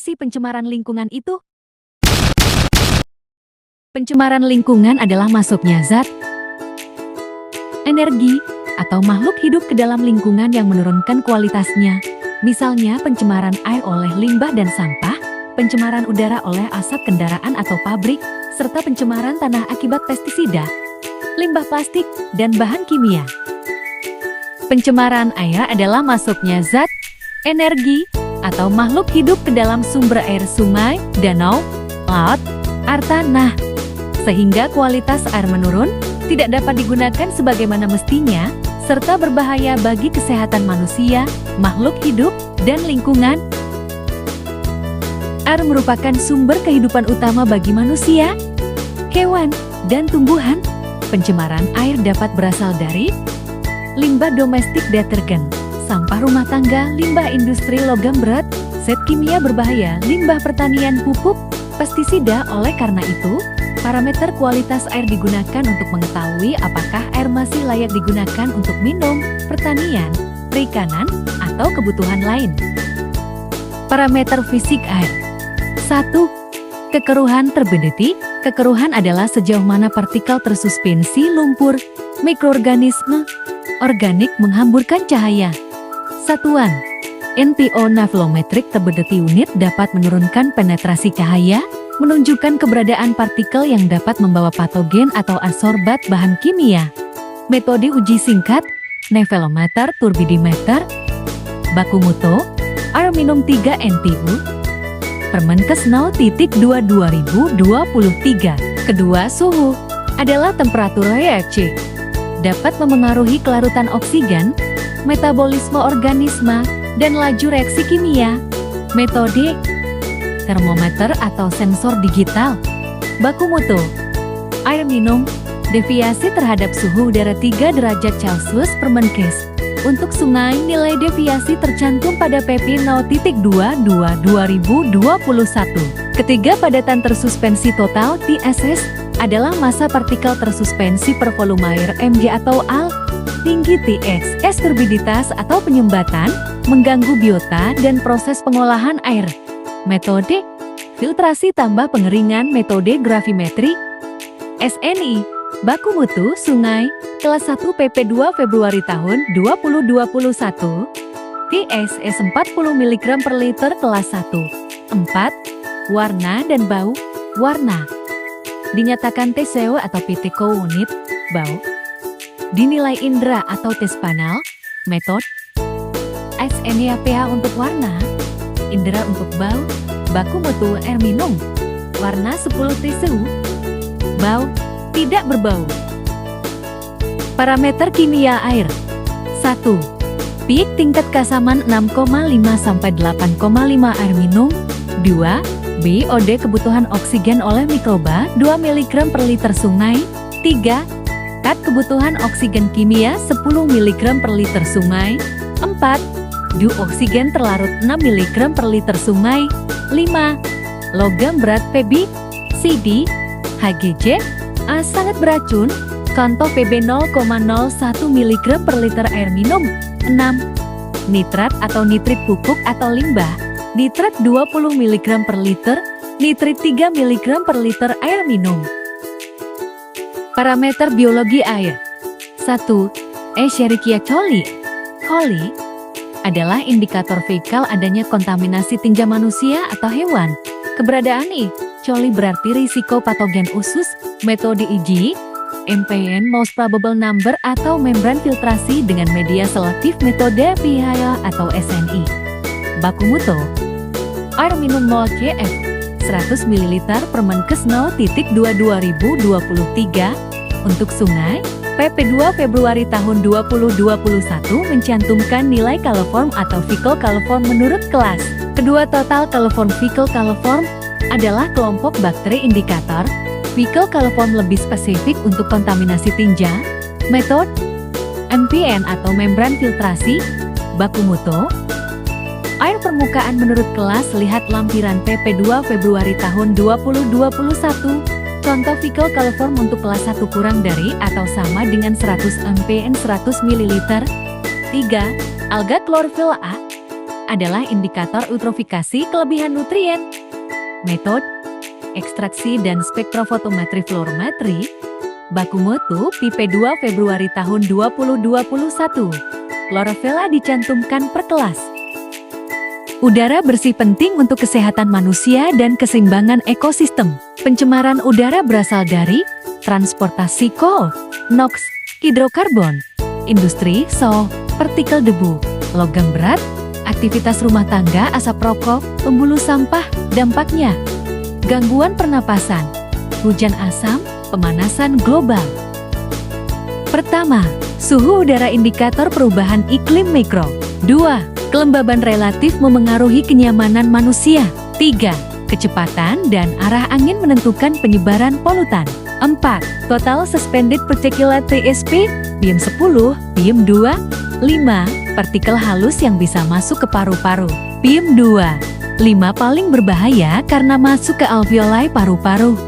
sih pencemaran lingkungan itu? Pencemaran lingkungan adalah masuknya zat, energi, atau makhluk hidup ke dalam lingkungan yang menurunkan kualitasnya. Misalnya pencemaran air oleh limbah dan sampah, pencemaran udara oleh asap kendaraan atau pabrik, serta pencemaran tanah akibat pestisida, limbah plastik, dan bahan kimia. Pencemaran air adalah masuknya zat, energi, atau makhluk hidup ke dalam sumber air sungai, danau, laut, air tanah, sehingga kualitas air menurun, tidak dapat digunakan sebagaimana mestinya, serta berbahaya bagi kesehatan manusia, makhluk hidup, dan lingkungan. Air merupakan sumber kehidupan utama bagi manusia, hewan, dan tumbuhan. Pencemaran air dapat berasal dari limbah domestik detergen, sampah rumah tangga, limbah industri logam berat, zat kimia berbahaya, limbah pertanian pupuk, pestisida. Oleh karena itu, parameter kualitas air digunakan untuk mengetahui apakah air masih layak digunakan untuk minum, pertanian, perikanan, atau kebutuhan lain. Parameter fisik air. 1. Kekeruhan terbentuk. Kekeruhan adalah sejauh mana partikel tersuspensi lumpur, mikroorganisme, organik menghamburkan cahaya. Satuan NPO navlometrik terbentuk unit dapat menurunkan penetrasi cahaya, menunjukkan keberadaan partikel yang dapat membawa patogen atau adsorbat bahan kimia. Metode uji singkat, nevelometer turbidimeter, baku mutu, air minum 3 NTU, Permenkes 0.2/2023. Kedua, suhu adalah temperatur reaksi. Dapat memengaruhi kelarutan oksigen, metabolisme organisme, dan laju reaksi kimia. Metode termometer atau sensor digital. Baku mutu air minum, deviasi terhadap suhu udara 3 derajat Celcius Permenkes. Untuk sungai, nilai deviasi tercantum pada PP 0.22/2021. Ketiga, padatan tersuspensi total TSS adalah massa partikel tersuspensi per volume air mg atau AL. Tinggi TSS, turbiditas atau penyumbatan, mengganggu biota dan proses pengolahan air. Metode filtrasi tambah pengeringan, metode gravimetri. SNI, baku mutu sungai, kelas 1 PP 2 Februari tahun 2021, TSS 40 mg per liter kelas 1. 4. Warna dan bau. Warna dinyatakan TCO atau Piteco unit, bau dinilai indera atau tes panel. Metode SNI pH untuk warna, indera untuk bau. Baku mutu air minum, warna 10 TCU, bau tidak berbau. Parameter kimia air. 1. Peak tingkat keasaman 6,5 sampai 8,5 air minum. 2. BOD kebutuhan oksigen oleh mikroba 2 mg per liter sungai. 3. Kat kebutuhan oksigen kimia 10 mg per liter sungai. 4. Du oksigen terlarut 6 mg per liter sungai. 5. Logam berat Pb, Cd, Hgc, A sangat beracun, contoh Pb 0,01 mg per liter air minum. 6. Nitrat atau nitrit pupuk atau limbah, nitrat 20 mg per liter, nitrit 3 mg per liter air minum. Parameter biologi air. 1. Escherichia coli. Coli adalah indikator fekal adanya kontaminasi tinja manusia atau hewan. Keberadaan E. coli berarti risiko patogen usus. Metode uji MPN most probable number atau membran filtrasi dengan media selektif, metode PHA atau SNI. Baku mutu air minum 0 CF 100 ml Permenkes 0.2/2023. Untuk sungai, PP 2 Februari tahun 2021 mencantumkan nilai coliform atau fecal coliform menurut kelas. Kedua, total coliform fecal coliform adalah kelompok bakteri indikator. Fecal coliform lebih spesifik untuk kontaminasi tinja. Metode MPN atau membran filtrasi. Baku mutu air permukaan menurut kelas, lihat lampiran PP 2 Februari tahun 2021. Contoh fecal coliform untuk kelas 1 kurang dari atau sama dengan 100 MPN 100 ml. 3. Alga klorofil A. adalah indikator eutrofikasi kelebihan nutrien. Metode ekstraksi dan spektrofotometri fluorometri, baku mutu PP2 Februari tahun 2021. Klorofela dicantumkan per kelas. Udara bersih penting untuk kesehatan manusia dan keseimbangan ekosistem. Pencemaran udara berasal dari transportasi coal, NOx, hidrokarbon, industri, partikel debu, logam berat, aktivitas rumah tangga, asap rokok, pembuluh sampah. Dampaknya, gangguan pernapasan, hujan asam, pemanasan global. Pertama, suhu udara indikator perubahan iklim mikro. 2. Kelembaban relatif memengaruhi kenyamanan manusia. 3. Kecepatan dan arah angin menentukan penyebaran polutan. 4. Total suspended particulate TSP, PM10, PM2. 5. Partikel halus yang bisa masuk ke paru-paru, PM2. 5 paling berbahaya karena masuk ke alveoli paru-paru.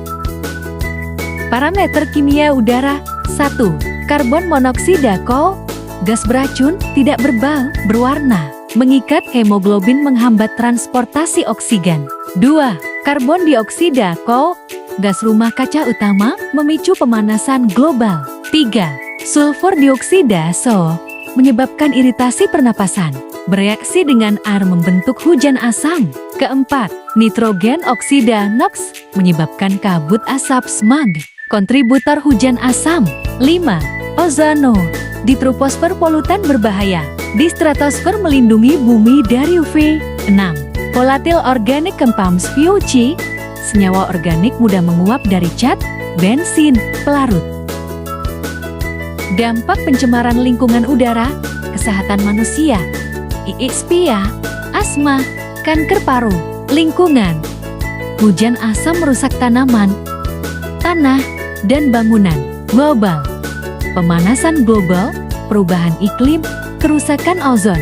Parameter kimia udara. 1. Karbon monoksida (CO), gas beracun, tidak berbau, berwarna, mengikat hemoglobin, menghambat transportasi oksigen. 2. Karbon dioksida (CO), gas rumah kaca utama, memicu pemanasan global. 3. Sulfur dioksida (SO), menyebabkan iritasi pernapasan, bereaksi dengan air membentuk hujan asam. 4. Nitrogen oksida (NOx), menyebabkan kabut asap smog, kontributor hujan asam. 5. Ozono di troposfer, polutan berbahaya. Di stratosfer, melindungi bumi dari UV. 6. Volatile organic compounds (VOC), senyawa organik mudah menguap dari cat, bensin, pelarut. Dampak pencemaran lingkungan udara, kesehatan manusia, ISPA, asma, kanker paru, lingkungan. Hujan asam merusak tanaman, tanah, dan bangunan. Global, pemanasan global, perubahan iklim, kerusakan ozon.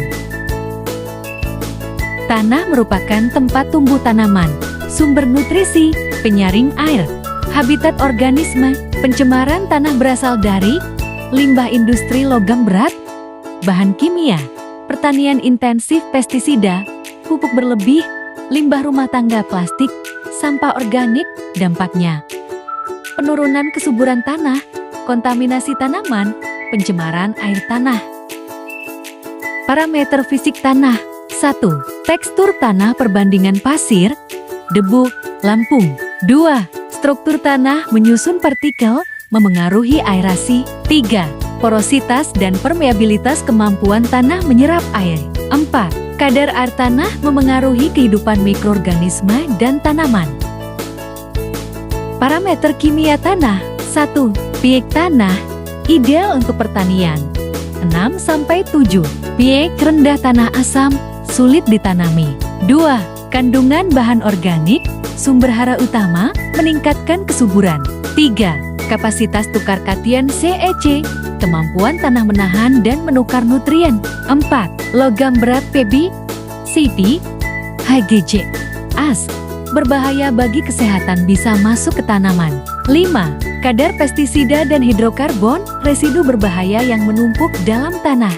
Tanah merupakan tempat tumbuh tanaman, sumber nutrisi, penyaring air, habitat organisme. Pencemaran tanah berasal dari limbah industri logam berat, bahan kimia, pertanian intensif, pestisida, pupuk berlebih, limbah rumah tangga, plastik, sampah organik. Dampaknya, penurunan kesuburan tanah, kontaminasi tanaman, pencemaran air tanah. Parameter fisik tanah. 1. Tekstur tanah perbandingan pasir, debu, lampung. 2. Struktur tanah menyusun partikel, memengaruhi aerasi. 3. Porositas dan permeabilitas, kemampuan tanah menyerap air. 4. Kadar air tanah memengaruhi kehidupan mikroorganisme dan tanaman. Parameter kimia tanah. 1. pH tanah, ideal untuk pertanian, 6-7. pH rendah tanah asam, sulit ditanami. 2. Kandungan bahan organik, sumber hara utama, meningkatkan kesuburan. 3. Kapasitas tukar kation CEC, kemampuan tanah menahan dan menukar nutrien. 4. Logam berat Pb, Cp, Hgj, As, berbahaya bagi kesehatan, bisa masuk ke tanaman. 5. Kadar pestisida dan hidrokarbon, residu berbahaya yang menumpuk dalam tanah.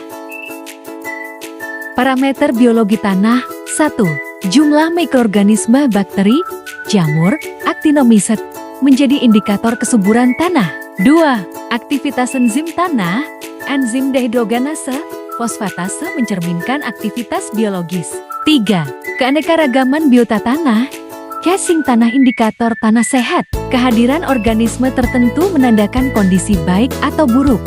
Parameter biologi tanah. 1. Jumlah mikroorganisme, bakteri, jamur, actinomycete, menjadi indikator kesuburan tanah. 2. Aktivitas enzim tanah, enzim dehidrogenase, fosfatase, mencerminkan aktivitas biologis. 3. Keanekaragaman biota tanah, casing tanah, indikator tanah sehat, kehadiran organisme tertentu menandakan kondisi baik atau buruk.